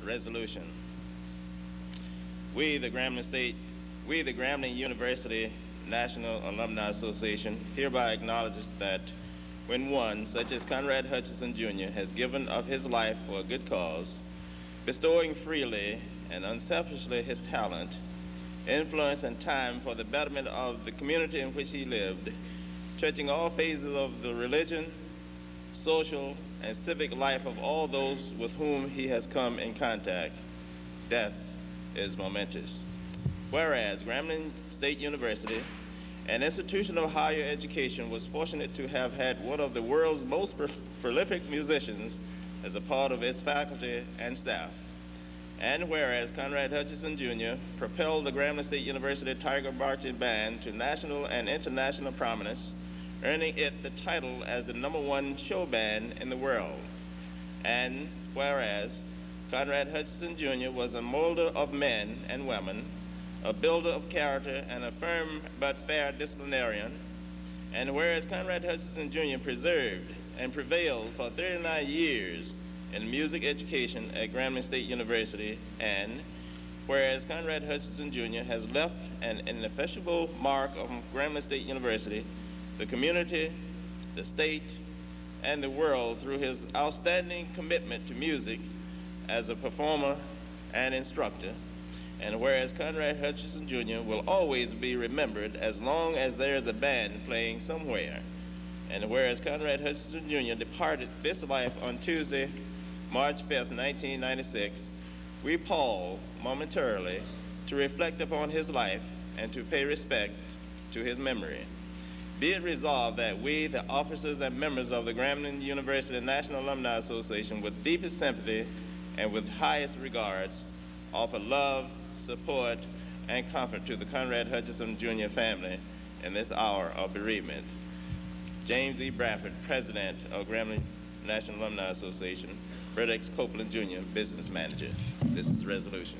resolution. We, the Grambling University National Alumni Association, hereby acknowledge that when one, such as Conrad Hutchinson Jr., has given of his life for a good cause, bestowing freely and unselfishly his talent, influence, and time for the betterment of the community in which he lived, touching all phases of the religion, social, and civic life of all those with whom he has come in contact, death is momentous. Whereas Grambling State University, an institution of higher education, was fortunate to have had one of the world's most prolific musicians as a part of its faculty and staff. And whereas Conrad Hutchinson Jr. propelled the Grambling State University Tiger Marching Band to national and international prominence, earning it the title as the #1 show band in the world. And whereas Conrad Hutchinson Jr. was a molder of men and women, a builder of character, and a firm but fair disciplinarian. And whereas Conrad Hutchinson Jr. preserved and prevailed for 39 years in music education at Grambling State University, and whereas Conrad Hutchinson Jr. has left an ineffaceable mark on Grambling State University, the community, the state, and the world through his outstanding commitment to music as a performer and instructor. And whereas Conrad Hutchinson Jr. will always be remembered as long as there is a band playing somewhere. And whereas Conrad Hutchinson Jr. departed this life on Tuesday, March 5th, 1996, we pause momentarily to reflect upon his life and to pay respect to his memory. Be it resolved that we, the officers and members of the Grambling University National Alumni Association, with deepest sympathy and with highest regards, offer love, support, and comfort to the Conrad Hutchinson Jr. family in this hour of bereavement. James E. Bradford, President of Grambling National Alumni Association. Bert X. Copeland Jr., Business Manager. This is resolution.